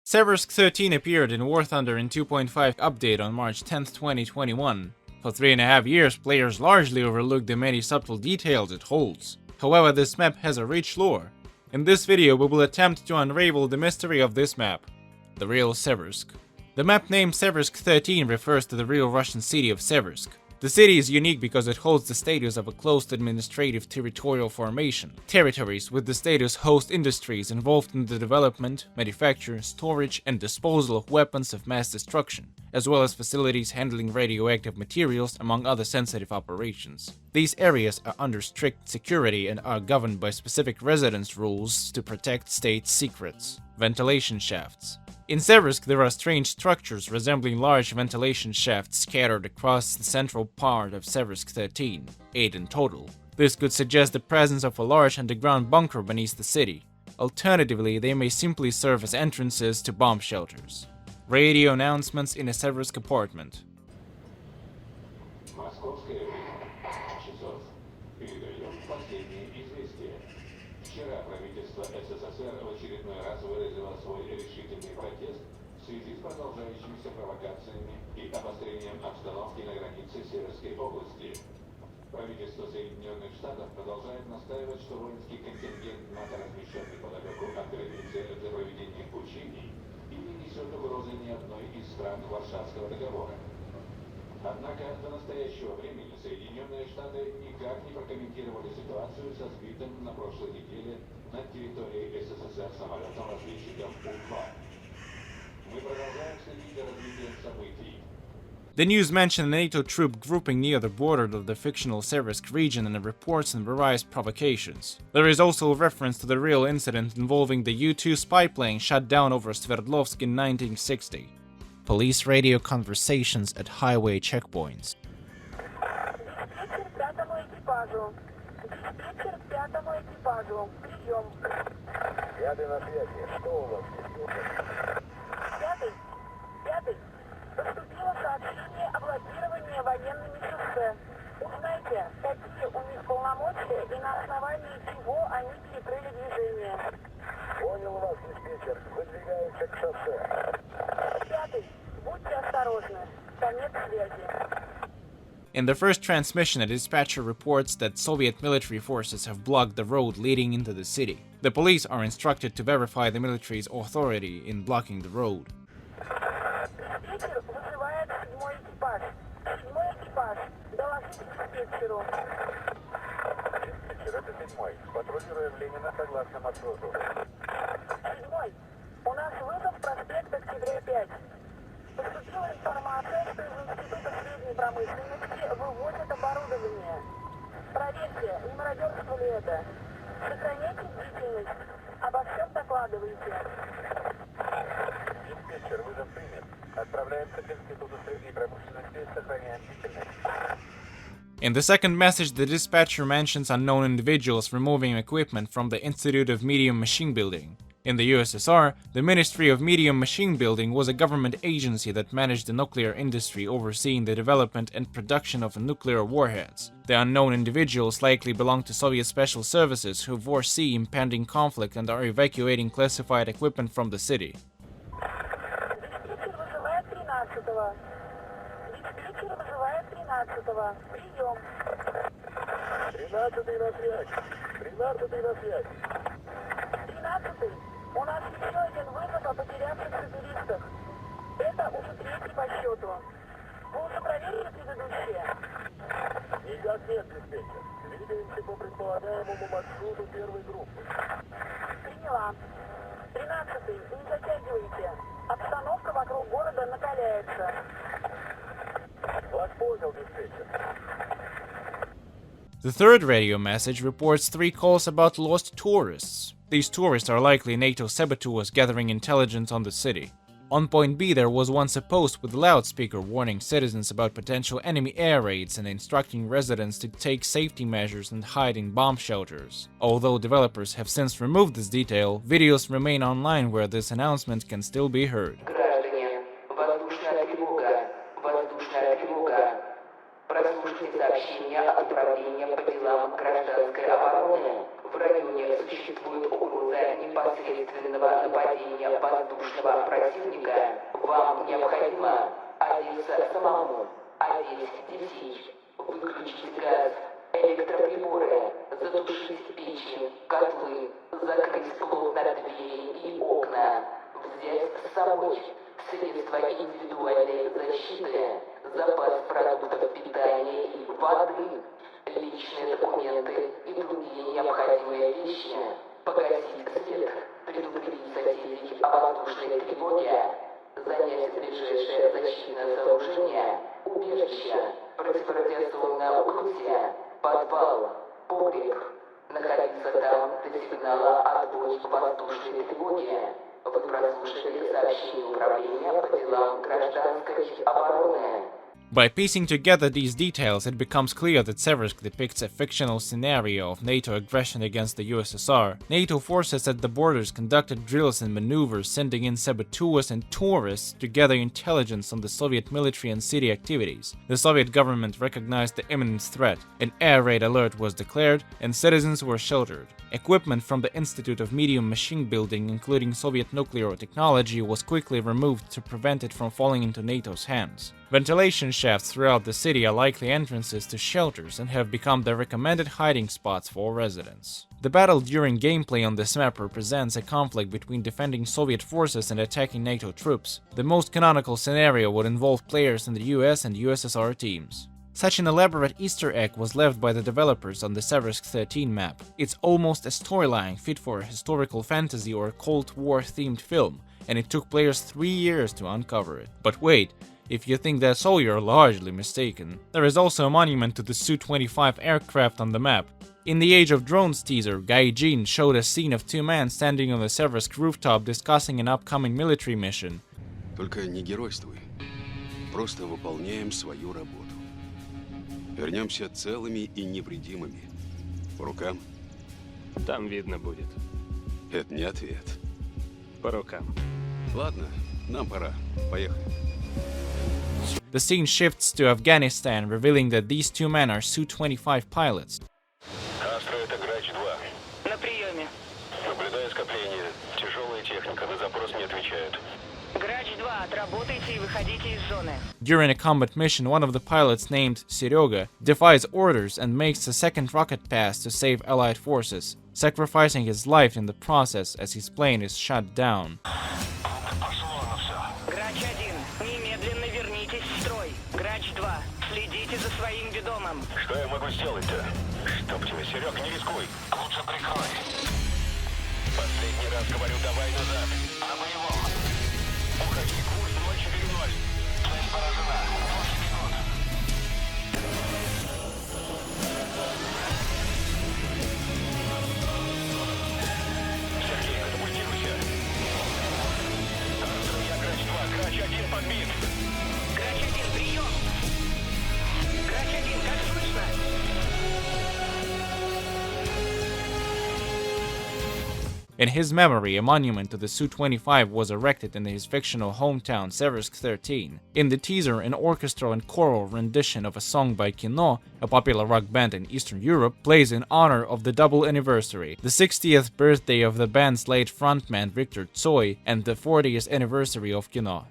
Seversk-13 appeared in War Thunder in 2.5 update on March 10, 2021. For 3.5 years, players largely overlooked the many subtle details it holds. However, this map has a rich lore. In this video, we will attempt to unravel the mystery of this map, the real Seversk. The map name Seversk-13 refers to the real Russian city of Seversk. The city is unique because it holds the status of a closed administrative territorial formation. Territories with the status host industries involved in the development, manufacture, storage, and disposal of weapons of mass destruction, as well as facilities handling radioactive materials, among other sensitive operations. These areas are under strict security and are governed by specific residence rules to protect state secrets. Ventilation shafts. In Seversk, there are strange structures resembling large ventilation shafts scattered across the central part of Seversk-13, 8 in total. This could suggest the presence of a large underground bunker beneath the city. Alternatively, they may simply serve as entrances to bomb shelters. Radio announcements in a Seversk apartment. Вчера правительство СССР в очередной раз выразило свой решительный протест в связи с продолжающимися провокациями и обострением обстановки на границе Северской области. Правительство Соединенных Штатов продолжает настаивать, что воинский контингент НАТО, размещенный подалеку от границы для проведения учений, и не несет угрозы ни одной из стран Варшавского договора. Однако до настоящего времени Соединенные Штаты никак не прокомментировали ситуацию со сбитым на прошлой неделе над территорией СССР самолетом-разведчиком У-2. Мы продолжаем следить за развитием событий. The news mentioned a NATO troop grouping near the border of the fictional Seversk region and reports on various provocations. There is also a reference to the real incident involving the U-2 spy plane shot down over Sverdlovsk in 1960. Police radio conversations at highway checkpoints. Поступило сообщение о блокировании военными шоссе. Узнайте, какие у них полномочия и на основании чего они перекрыли движение. Понял вас, диспетчер. Выдвигаемся к шоссе. Пятый. Будьте осторожны. Конец связи. In the first transmission, a dispatcher reports that Soviet military forces have blocked the road leading into the city. The police are instructed to verify the military's authority in blocking the road. Диспетчер вызывает седьмой экипаж. Седьмой экипаж. Доложите диспетчеру. Диспетчер, это седьмой. Патрулируем Ленина согласно маршруту. Седьмой. У нас вызов проспект Октября 5. Поступила информация, что из Института средней промышленности вывозят оборудование. Проверьте, не мародерство ли это. Сохраняйте бдительность. Обо всем докладывайте. Диспетчер, вызов принят. Отправляемся к Институту средней промышленности, сохраняем бдительность. In the second message, the dispatcher mentions unknown individuals removing equipment from the Institute of Medium Machine Building. In the USSR, the Ministry of Medium Machine Building was a government agency that managed the nuclear industry, overseeing the development and production of nuclear warheads. The unknown individuals likely belong to Soviet special services who foresee impending conflict and are evacuating classified equipment from the city. Диспетчер вызывает 13-го. Диспетчер вызывает 13-го. Прием. 13-й на связь. 13-й на связь. 13-й. У нас еще один вызов о потерявшихся туристах. Это уже третий по счету. Вы уже проверили предыдущие? Никак нет, диспетчер. Двигаемся по предполагаемому маршруту первой группы. Приняла. 13-й, не затягивайте. Обстановка вокруг города накаляется. Вас понял, диспетчер. The third radio message reports 3 calls about lost tourists. These tourists are likely NATO saboteurs gathering intelligence on the city. On point B, there was once a post with a loudspeaker warning citizens about potential enemy air raids and instructing residents to take safety measures and hide in bomb shelters. Although developers have since removed this detail, videos remain online where this announcement can still be heard. Граждане, воздушная тревога, воздушная тревога. Прослушайте сообщение от Управления по делам гражданской обороны. В районе существует угроза непосредственного нападения воздушных воздушного противника, вам необходимо одеться самому, одеть детей, выключить газ, электроприборы, затушить печи, котлы, закрыть плотно двери и окна, взять с собой средства индивидуальной защиты, запас продуктов питания и воды, личные документы и другие необходимые вещи, погасить свет, предупредить соседей о воздушной тревоге, занять ближайшее защитное сооружение, убежище, противорадиационное укрытие, подвал, погреб, находиться там до сигнала «Отбой воздушной тревоги». Вы прослушали сообщение Управления по делам гражданской обороны. By piecing together these details, it becomes clear that Seversk depicts a fictional scenario of NATO aggression against the USSR. NATO forces at the borders conducted drills and maneuvers, sending in saboteurs and tourists to gather intelligence on the Soviet military and city activities. The Soviet government recognized the imminent threat. An air raid alert was declared, and citizens were sheltered. Equipment from the Institute of Medium Machine Building, including Soviet nuclear technology, was quickly removed to prevent it from falling into NATO's hands. Ventilation shafts throughout the city are likely entrances to shelters and have become the recommended hiding spots for residents. The battle during gameplay on this map represents a conflict between defending Soviet forces and attacking NATO troops. The most canonical scenario would involve players in the US and USSR teams. Such an elaborate Easter egg was left by the developers on the Seversk-13 map. It's almost a storyline fit for a historical fantasy or Cold War-themed film, and it took players 3 years to uncover it. But wait, if you think that's all, you're largely mistaken. There is also a monument to the Su-25 aircraft on the map. In the Age of Drones teaser, Gaijin showed a scene of 2 men standing on the Seversk rooftop discussing an upcoming military mission. Только не геройствуй. Просто выполняем свою работу. Вернемся целыми и невредимыми. По рукам? Там видно будет. Это не ответ. По рукам. Ладно, нам пора. Поехали. The scene shifts to Afghanistan, revealing that these 2 men are Su-25 pilots. Астра, это Грач-2. На приеме. Наблюдаю скопление. Тяжелая техника, на запрос не отвечают. Грач-2, отработайте и выходите из зоны. During a combat mission, one of the pilots, named Seryoga, defies orders and makes a second rocket pass to save Allied forces, sacrificing his life in the process as his plane is shot down. Грач-1, немедленно вернитесь в строй. Грач-2, следите за своим ведомым. Что я могу сделать-то? Чтоб тебя, Серег, не рискуй. Лучше прикрой. Последний раз говорю, давай назад. На боевом. Уходи, курс 040. Цель поражена. 8 минут. Сергей, катапультируйся. Я Грач-2, Грач-1 подбит. Грач-1, прием. Грач-1, как слышно? In his memory, a monument to the Su-25 was erected in his fictional hometown, Seversk-13. In the teaser, an orchestral and choral rendition of a song by Kino, a popular rock band in Eastern Europe, plays in honor of the double anniversary, the 60th birthday of the band's late frontman Viktor Tsoi and the 40th anniversary of Kino.